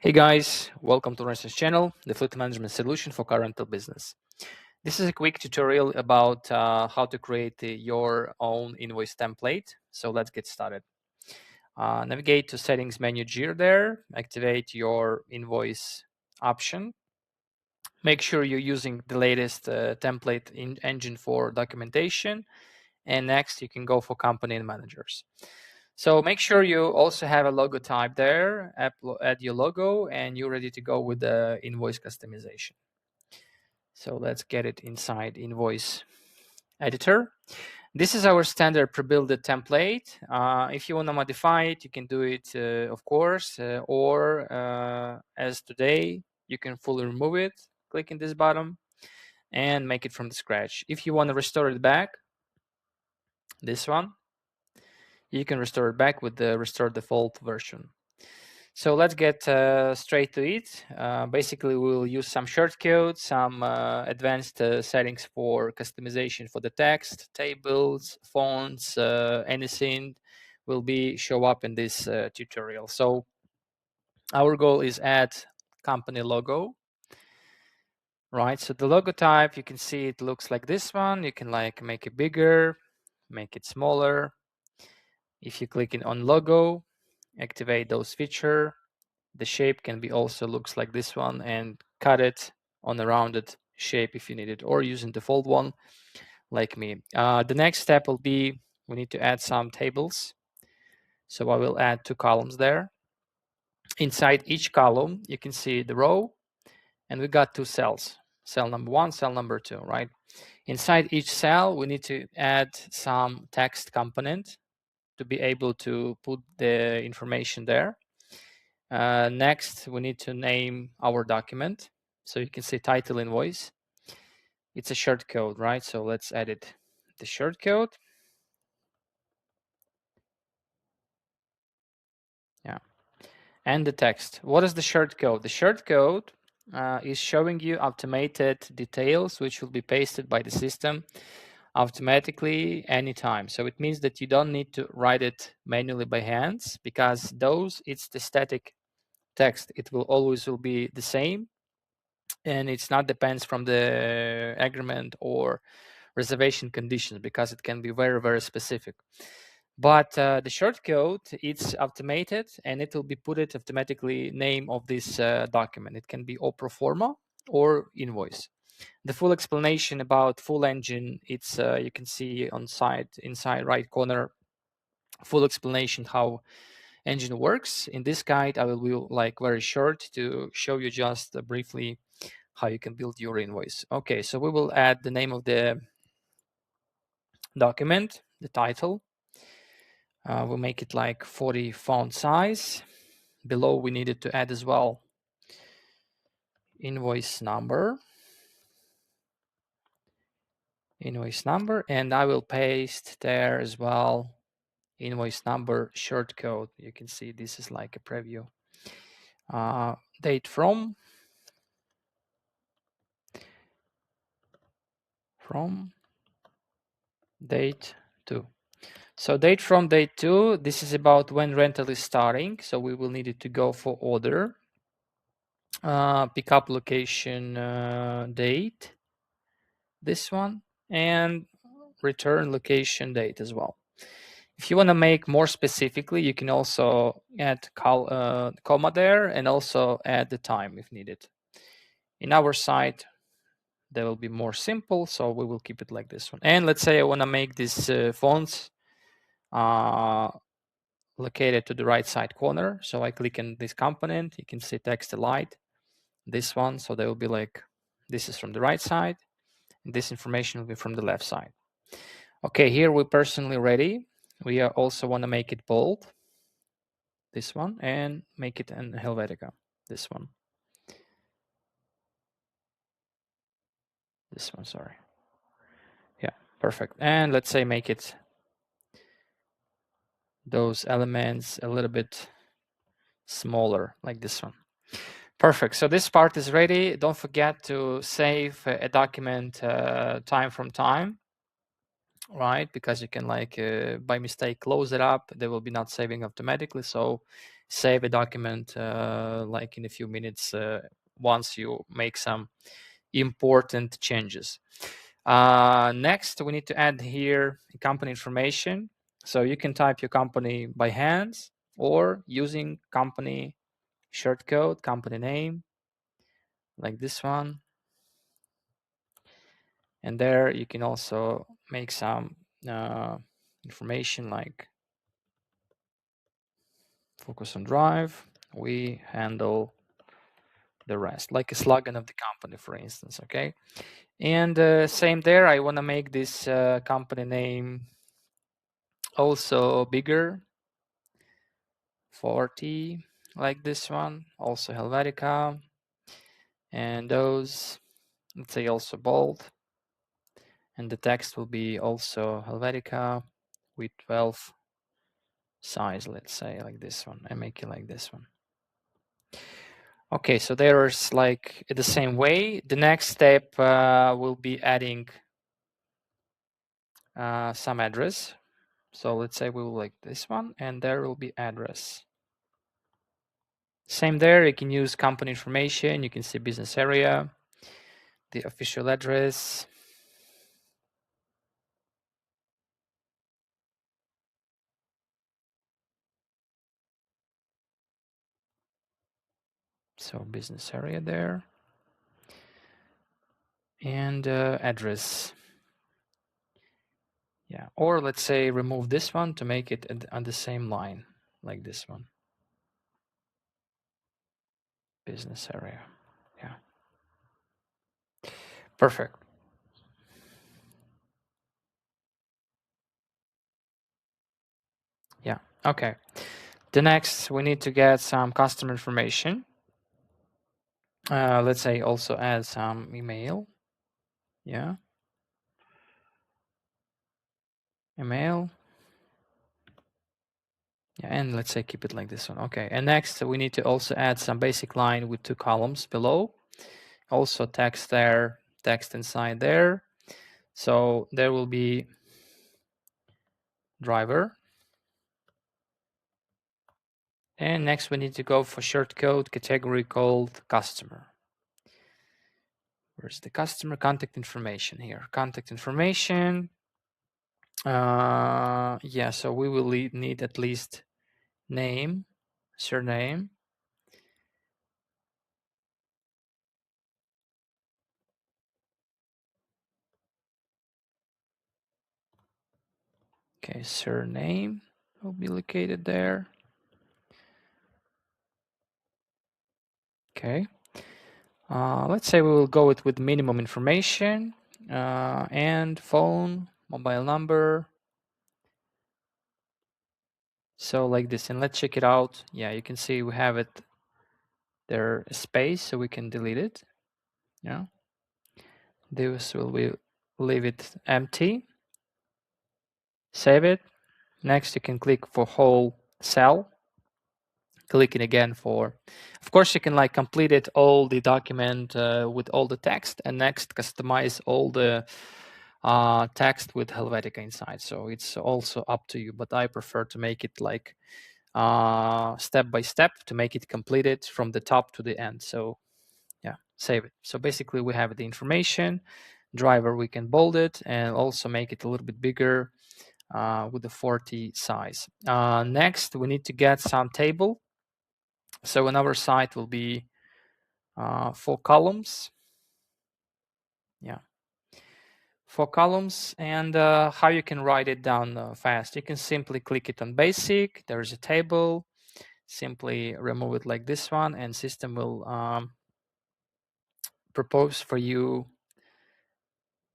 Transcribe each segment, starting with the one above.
Hey guys, welcome to RentSyst channel, the fleet management solution for car rental business. This is a quick tutorial about how to create your own invoice template. So let's get started. Navigate to settings menu gear there, activate your invoice option. Make sure you're using the latest template engine for documentation. And next you can go for company and managers. So make sure you also have a logo type there, add your logo, and you're ready to go with the invoice customization. So let's get it inside invoice editor. This is our standard pre-built template. If you want to modify it, you can do it, of course, or as today, you can fully remove it, clicking this button, and make it from the scratch. If you want to restore it back, this one, you can restore it back with the restore default version. So let's get straight to it. Basically, we'll use some shortcodes, some advanced settings for customization for the text, tables, fonts, anything will be show up in this tutorial. So our goal is add company logo, right? So the logo type, you can see it looks like this one. You can like make it bigger, make it smaller. If you click on logo, activate those features. The shape can be also looks like this one and cut it on a rounded shape if you need it, or using default one like me. The next step will be we need to add some tables. So I will add 2 columns there. Inside each column, you can see the row, and we got 2 cells, cell number 1, cell number 2, right? Inside each cell, we need to add some text component to be able to put the information there. Next, we need to name our document. So you can see title invoice. It's a short code, right? So let's edit the short code. Yeah. And the text. What is the short code? The short code is showing you automated details, which will be pasted by the system automatically anytime. So it means that you don't need to write it manually by hands, because it's the static text. It will always be the same. And it's not depends from the agreement or reservation conditions, because it can be very, very specific. But the shortcode, it's automated, and it will be put it automatically name of this document. It can be or pro forma or invoice. The full explanation about full engine, it's you can see on inside right corner, full explanation how engine works. In this guide, I will be like very short to show you just briefly how you can build your invoice. Okay, so we will add the name of the document, the title. We'll make it like 40 font size. Below, we needed to add as well invoice number, and I will paste there as well invoice number short code. You can see this is like a preview. Date from date to. So date from date to, this is about when rental is starting. So we will need it to go for order. Pickup location date, this one, and return location date as well. If you want to make more specifically, you can also add comma there, and also add the time if needed. In our site, they will be more simple, so we will keep it like this one. And let's say I want to make these fonts located to the right side corner. So I click on this component. You can see text light, this one. So they will be like, this is from the right side, and this information will be from the left side. Okay, here we're personally ready. We also want to make it bold, this one, and make it in Helvetica, this one. This one, sorry. Yeah, perfect. And let's say make it those elements a little bit smaller, like this one. Perfect. So this part is ready. Don't forget to save a document time from time, right? Because you can like by mistake close it up. They will be not saving automatically. So save a document like in a few minutes once you make some important changes. Next, we need to add here company information. So you can type your company by hand or using company shortcode, company name, like this one. And there you can also make some information like focus on drive. We handle the rest, like a slogan of the company, for instance. Okay. And same there, I want to make this company name also bigger, 40, like this one, also Helvetica. And those, let's say also bold. And the text will be also Helvetica with 12 size, let's say like this one. I make it like this one. Okay, so there's like the same way. The next step will be adding some address. So let's say we will like this one, and there will be address. Same there, you can use company information. You can see business area, the official address. So business area there. And address. Yeah, or let's say remove this one to make it on the same line, like this one. Business area. Yeah. Perfect. Yeah. Okay. The next, we need to get some customer information. Let's say also add some email. Yeah. Email. Yeah, and let's say keep it like this one. Okay. And next, we need to also add some basic line with 2 columns below. Also text there, text inside there. So there will be driver. And next we need to go for shortcode category called customer. Where's the customer? Contact information here. Contact information. Yeah, so we will need at least name, surname. Okay, surname will be located there. Okay. Let's say we will go with minimum information and phone, mobile number. So like this, and let's check it out. Yeah, you can see we have it there, space, so we can delete it. Yeah. This will be, leave it empty. Save it. Next, you can click for whole cell. Clicking again for, of course, you can like complete it all the document with all the text, and next customize all the text with Helvetica inside. So it's also up to you, but I prefer to make it like step by step to make it completed from the top to the end. So yeah, save it. So basically we have the information, driver, we can bold it and also make it a little bit bigger with the 40 size. Next, we need to get some table. So on our site will be 4 columns. Yeah. 4 columns, and how you can write it down fast. You can simply click it on basic. There is a table. Simply remove it like this one, and system will propose for you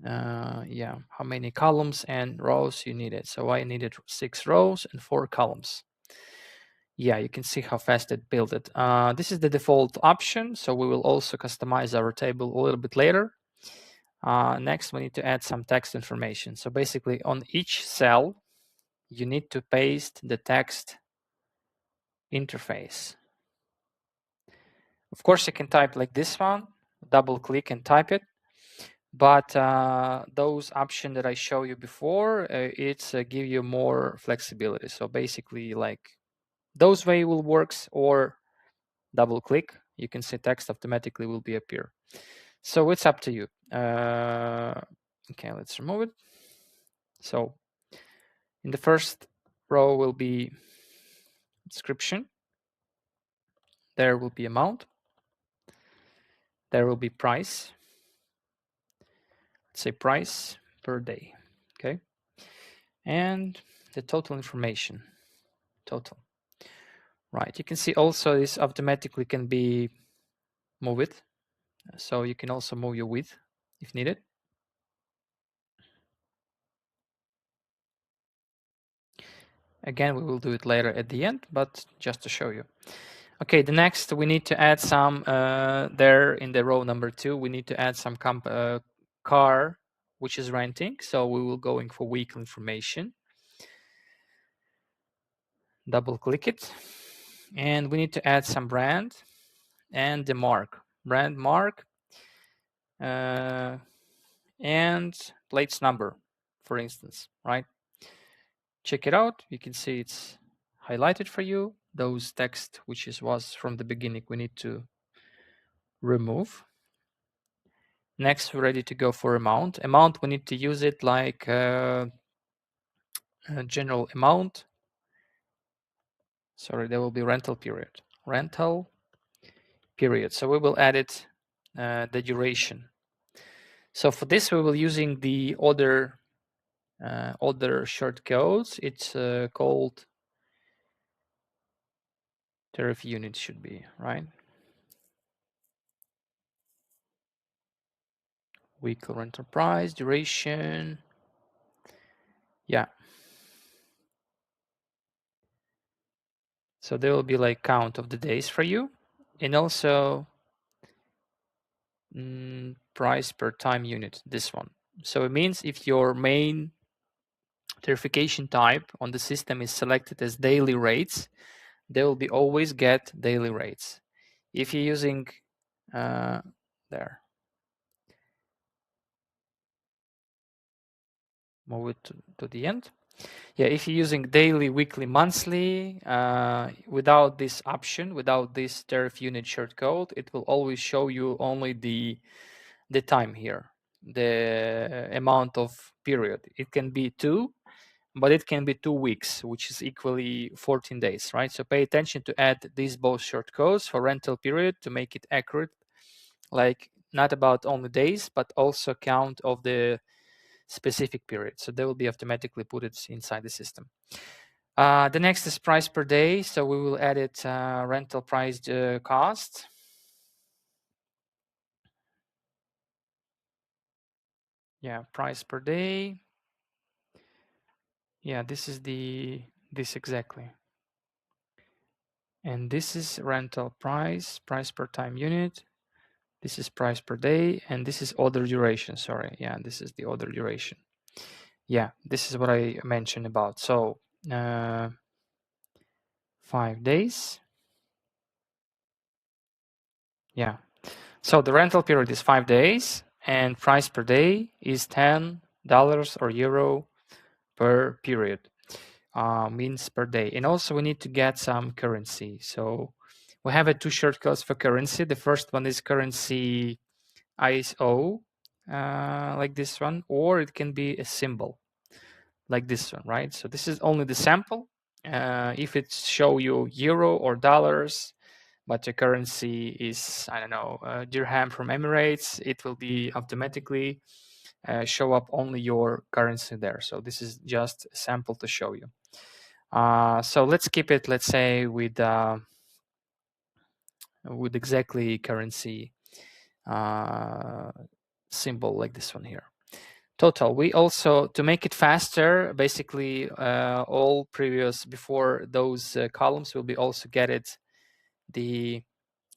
yeah, how many columns and rows you needed. So I needed 6 rows and 4 columns. Yeah, you can see how fast it built it. This is the default option, so we will also customize our table a little bit later. Next, we need to add some text information. So basically on each cell, you need to paste the text interface. Of course, you can type like this one, double click and type it. But those options that I showed you before, it's give you more flexibility. So basically like Those way will works, or double click, you can see text automatically will be appear. So it's up to you. Okay, let's remove it. So in the first row will be description. There will be amount. There will be price. Let's say price per day. Okay. And the total information. Total. Right. You can see also this automatically can be moved. So you can also move your width if needed. Again, we will do it later at the end, but just to show you. Okay, the next we need to add some there in the row number 2. We need to add some car which is renting. So we will going for vehicle information. Double click it, and we need to add some brand and the mark, brand mark, and plates number, for instance, right? Check it out. You can see it's highlighted for you. Those text which was from the beginning, we need to remove. Next, we're ready to go for amount. Amount, we need to use it like general amount. Sorry, there will be rental period. Rental period. So we will add it the duration. So for this, we will using the other shortcodes. It's called tariff unit should be, right? Weekly rental price, duration. Yeah. So there will be like count of the days for you, and also price per time unit, this one. So it means if your main tarification type on the system is selected as daily rates, they will be always get daily rates. If you're using there, move it to the end. Yeah, if you're using daily, weekly, monthly, without this option, without this tariff unit shortcode, it will always show you only the time here, the amount of period. It can be 2, but it can be 2 weeks, which is equally 14 days, right? So pay attention to add these both shortcodes for rental period to make it accurate, like not about only days, but also count of the specific period. So they will be automatically put it inside the system. The next is price per day. So we will add it rental price cost. Yeah, price per day. Yeah, this is this exactly. And this is rental price per time unit. This is price per day, and this is other duration. Sorry, yeah, this is the other duration. Yeah, this is what I mentioned about. So 5 days. Yeah. So the rental period is 5 days, and price per day is $10 or euro per period. Means per day. And also we need to get some currency. So we have 2 shortcuts for currency. The first one is currency ISO, like this one, or it can be a symbol like this one, right? So this is only the sample. If it show you euro or dollars, but your currency is, I don't know, dirham from Emirates, it will be automatically show up only your currency there. So this is just a sample to show you. So let's keep it, let's say, with exactly currency symbol like this one here. Total. We also, to make it faster, basically all previous before those columns will be also get it the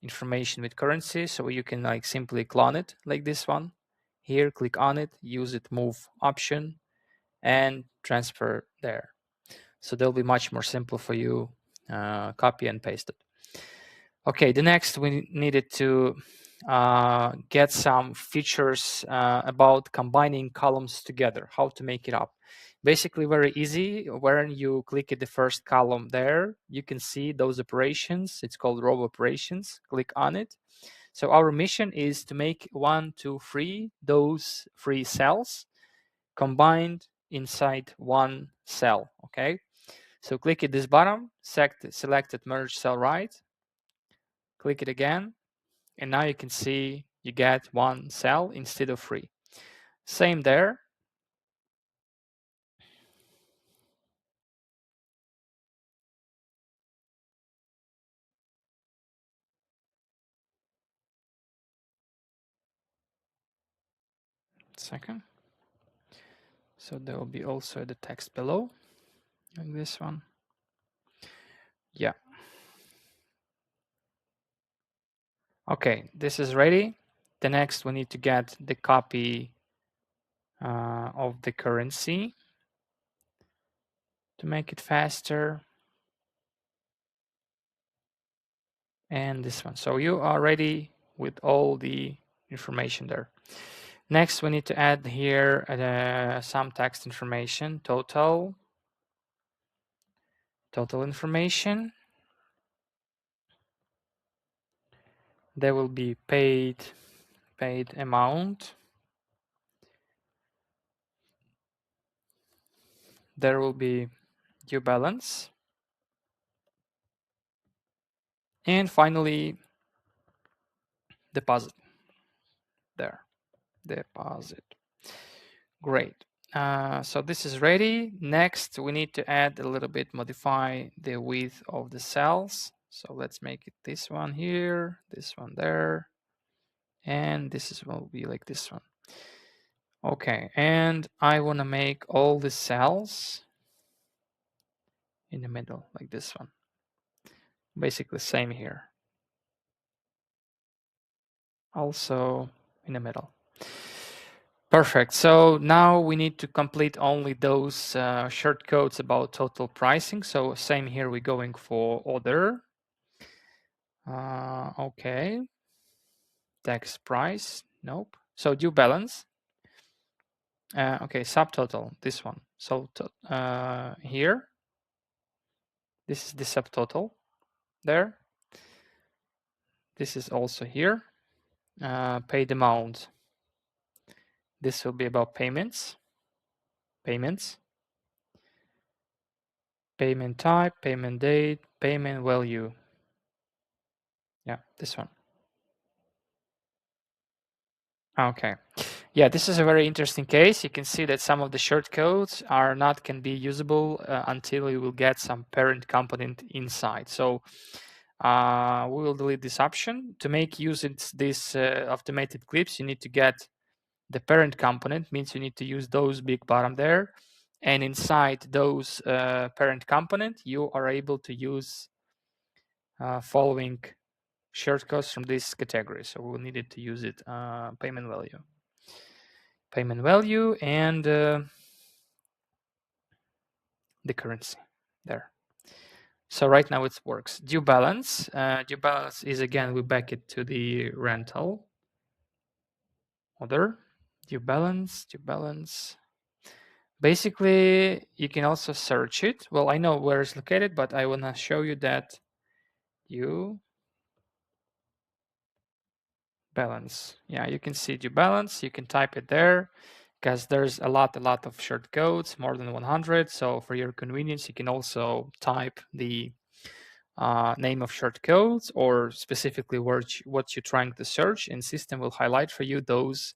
information with currency, so you can like simply clone it like this one here, click on it, use it move option, and transfer there. So they'll be much more simple for you. Copy and paste it. Okay, the next we needed to get some features about combining columns together, how to make it up. Basically very easy. When you click at the first column there, you can see those operations. It's called row operations. Click on it. So our mission is to make 1, 2, 3, those 3 cells combined inside one cell, okay? So click at this bottom, select it, merge cell right, click it again, and now you can see you get 1 cell instead of 3. Same there. Second. So there will be also the text below, like this one. Yeah. Okay, this is ready. The next we need to get the copy of the currency to make it faster. And this one. So you are ready with all the information there. Next, we need to add here some text information, total information. There will be paid amount. There will be due balance. And finally, deposit. There, deposit. Great. So this is ready. Next, we need to add a little bit, modify the width of the cells. So let's make it this one here, this one there, and this will be like this one. Okay, and I want to make all the cells in the middle, like this one. Basically, same here. Also in the middle. Perfect. So now we need to complete only those short codes about total pricing. So same here, we're going for order. Okay. Tax price. Nope. So due balance. Okay, subtotal. This one. So here, this is the subtotal there. This is also here. Paid amount. This will be about payments. Payment type, payment date, payment value. Yeah, this one. Okay. Yeah, this is a very interesting case. You can see that some of the short codes can be usable until you will get some parent component inside. So we will delete this option. To make use of this automated clips, you need to get the parent component, means you need to use those big bottom there. And inside those parent component, you are able to use following shortcodes from this category. So we'll need it to use it, payment value and the currency there. So right now it works. Due balance. Due balance is, again, we back it to the rental order. Due balance. Basically, you can also search it. Well, I know where it's located, but I want to show you that due balance. Yeah, you can see due balance. You can type it there because there's a lot of short codes, more than 100. So for your convenience, you can also type the name of short codes or specifically what you're trying to search, and system will highlight for you those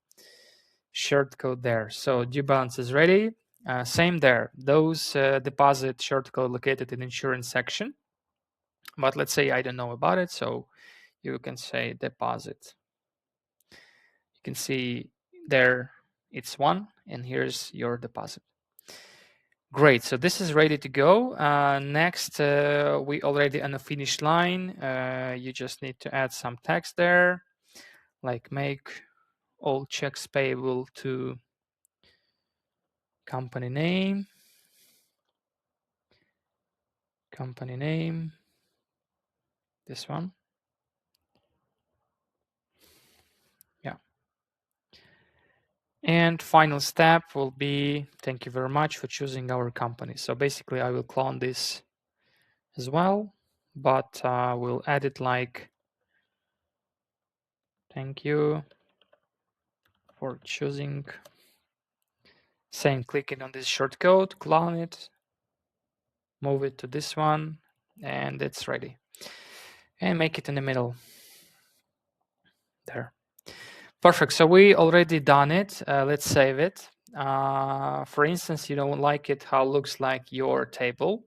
short code there. So due balance is ready. Same there. Those deposit short code located in insurance section. But let's say I don't know about it, so you can say deposit. You can see there it's 1, and here's your deposit. Great, so this is ready to go. Next, we already on the finish line. You just need to add some text there, like make all checks payable to company name, this one. Yeah. And final step will be, thank you very much for choosing our company. So basically I will clone this as well, but we'll add it like, thank you for choosing. Same, clicking on this shortcode, clone it, move it to this one, and it's ready. And make it in the middle. There. Perfect. So we already done it. Let's save it. For instance, you don't like it how it looks like your table.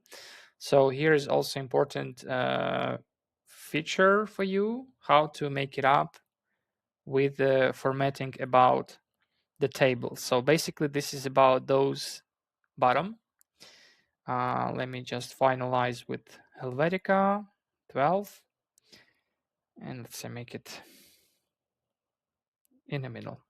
So here is also important feature for you, how to make it up with the formatting about the table. So basically this is about those bottom. Let me just finalize with Helvetica 12. And let's say make it in the middle.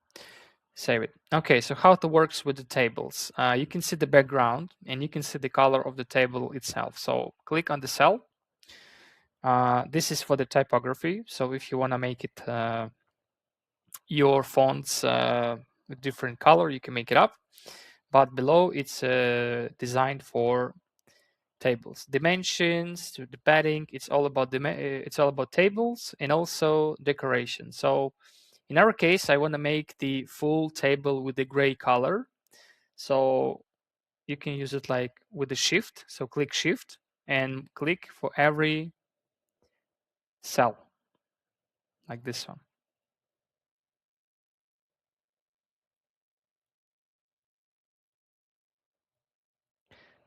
Save it. Okay, so how it works with the tables. You can see the background and you can see the color of the table itself. So click on the cell. This is for the typography. So if you want to make it your fonts with different color, you can make it up. But below it's designed for tables. Dimensions to the padding. It's all about tables and also decoration. So in our case, I want to make the full table with the gray color. So you can use it like with the shift. So click shift and click for every cell like this one.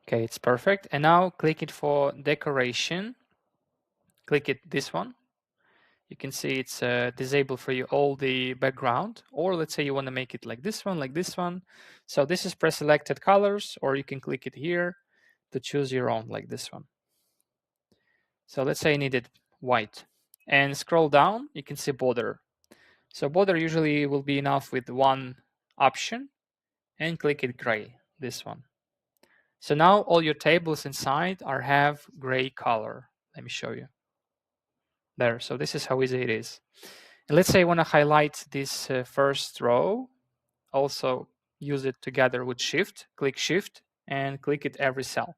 Okay, it's perfect. And now click it for decoration. Click it this one. You can see it's disabled for you all the background. Or let's say you want to make it like this one, like this one. So this is pre-selected colors, or you can click it here to choose your own, like this one. So let's say I need it white. And scroll down, you can see border. So border usually will be enough with one option, and click it gray, this one. So now all your tables inside have gray color. Let me show you. There, so this is how easy it is. And let's say I want to highlight this first row. Also use it together with shift, click shift and click it every cell.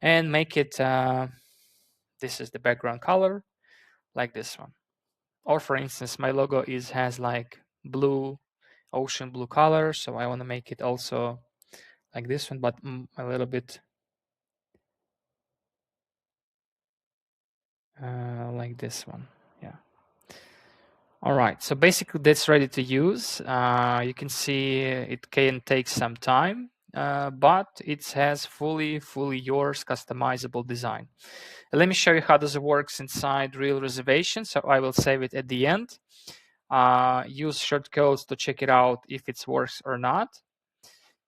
And make it, this is the background color, like this one. Or for instance, my logo has like blue, ocean blue color. So I want to make it also like this one, but a little bit like this one. Yeah. All right. So basically that's ready to use. You can see it can take some time, but it has fully yours customizable design. Let me show you how does it works inside Real Reservation. So I will save it at the end. Use shortcodes to check it out if it works or not.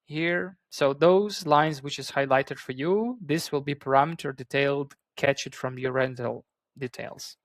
Here, so those lines which is highlighted for you, this will be parameter detailed, catch it from your rental details.